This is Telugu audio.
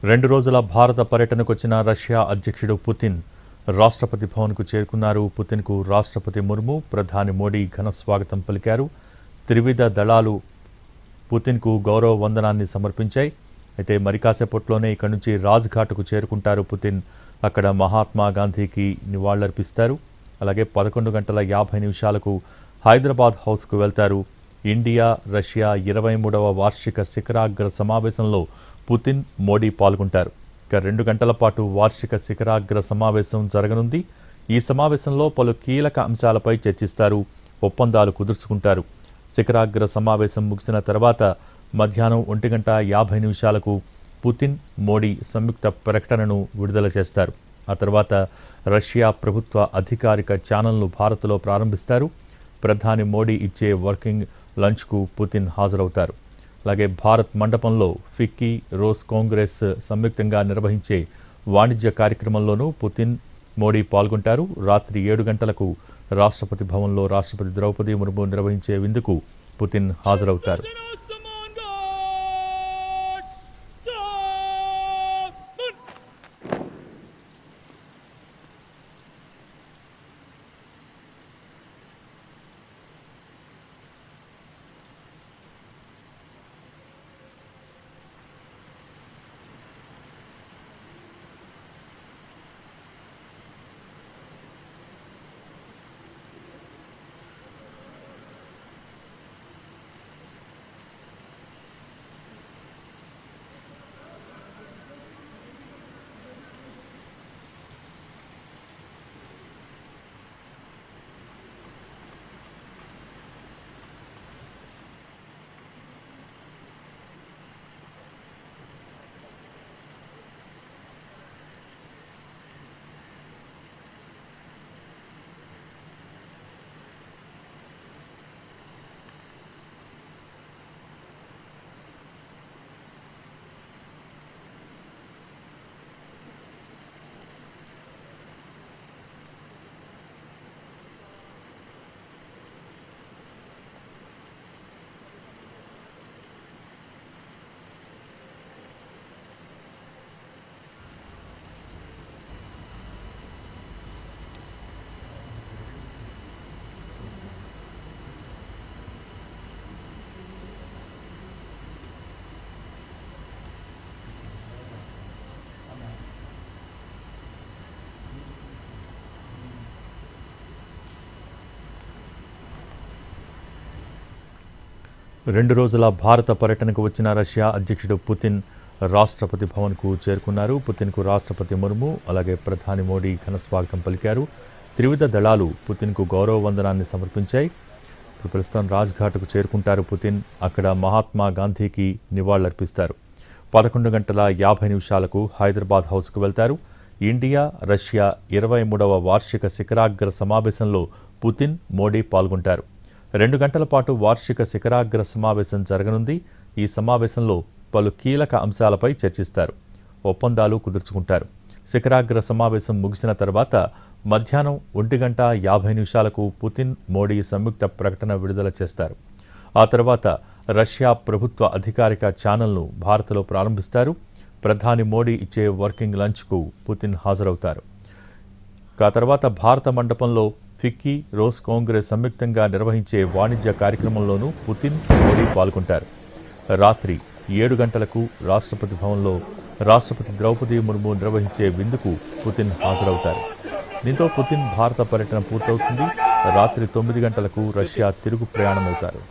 2 రోజుల భారత పర్యటనకు వచ్చిన రష్యా అధ్యక్షుడు పుతిన్ రాష్ట్రపతి భవన్కు చేరుకున్నారు. పుతిన్కు రాష్ట్రపతి ముర్ము, ప్రధాని మోడీ ఘన స్వాగతం పలికారు. త్రివిధ దళాలు పుతిన్కు గౌరవ వందనాన్ని సమర్పించాయి. అయితే మరి కాసేపట్లోనే ఇక్కడి నుంచి రాజ్ఘాట్కు చేరుకుంటారు పుతిన్. అక్కడ మహాత్మా గాంధీకి నివాళులర్పిస్తారు. అలాగే 11:50 హైదరాబాద్ హౌస్కు వెళ్తారు. ఇండియా రష్యా 23వ వార్షిక శిఖరాగ్ర సమావేశంలో పుతిన్, మోడీ పాల్గొంటారు. ఇక 2 గంటల పాటు వార్షిక శిఖరాగ్ర సమావేశం జరగనుంది. ఈ సమావేశంలో పలు కీలక అంశాలపై చర్చిస్తారు, ఒప్పందాలు కుదుర్చుకుంటారు. శిఖరాగ్ర సమావేశం ముగిసిన తర్వాత మధ్యాహ్నం 1:50 పుతిన్, మోడీ సంయుక్త ప్రకటనను విడుదల చేస్తారు. ఆ తర్వాత రష్యా ప్రభుత్వ అధికారిక ఛానల్ను భారత్లో ప్రారంభిస్తారు. ప్రధాని మోడీ ఇచ్చే వర్కింగ్ లంచ్కు పుతిన్ హాజరవుతారు. అలాగే భారత్ మండపంలో ఫిక్కీ, రోస్ కాంగ్రెస్ సంయుక్తంగా నిర్వహించే వాణిజ్య కార్యక్రమంలోనూ పుతిన్, మోడీ పాల్గొంటారు. రాత్రి 7 గంటలకు రాష్ట్రపతి భవన్లో రాష్ట్రపతి ద్రౌపది ముర్ము నిర్వహించే విందుకు పుతిన్ హాజరవుతారు. 2 రోజుల భారత పర్యటనకు వచ్చిన రష్యా అధ్యక్షుడు పుతిన్ రాష్ట్రపతి భవన్కు చేరుకున్నారు. పుతిన్కు రాష్ట్రపతి ముర్ము, అలాగే ప్రధాని మోడీ ఘన స్వాగతం పలికారు. త్రివిధ దళాలు పుతిన్కు గౌరవ వందనాన్ని సమర్పించాయి. ఇప్పుడు ప్రస్తుతం రాజ్ఘాట్కు చేరుకుంటారు పుతిన్. అక్కడ మహాత్మా గాంధీకి నివాళులర్పిస్తారు. 11:50 హైదరాబాద్ హౌస్కు వెళ్తారు. ఇండియా రష్యా 23వ వార్షిక శిఖరాగ్ర సమావేశంలో పుతిన్, మోడీ పాల్గొంటారు. 2 గంటల పాటు వార్షిక శిఖరాగ్ర సమావేశం జరగనుంది. ఈ సమావేశంలో పలు కీలక అంశాలపై చర్చిస్తారు, ఒప్పందాలు కుదుర్చుకుంటారు. శిఖరాగ్ర సమావేశం ముగిసిన తర్వాత మధ్యాహ్నం 1:50 పుతిన్, మోడీ సంయుక్త ప్రకటన విడుదల చేస్తారు. ఆ తర్వాత రష్యా ప్రభుత్వ అధికారిక ఛానల్ను భారత్లో ప్రారంభిస్తారు. ప్రధాని మోడీ ఇచ్చే వర్కింగ్ లంచ్కు పుతిన్ హాజరవుతారు. ఆ తర్వాత భారత మండపంలో ఫిక్కీ, రోస్ కాంగ్రెస్ సంయుక్తంగా నిర్వహించే వాణిజ్య కార్యక్రమంలోనూ పుతిన్, మోడీ పాల్గొంటారు. రాత్రి 7 గంటలకు రాష్ట్రపతి భవన్లో రాష్ట్రపతి ద్రౌపది ముర్ము నిర్వహించే విందుకు పుతిన్ హాజరవుతారు. దీంతో పుతిన్ భారత పర్యటన పూర్తవుతుంది. రాత్రి 9 గంటలకు రష్యా తిరుగు ప్రయాణమవుతారు.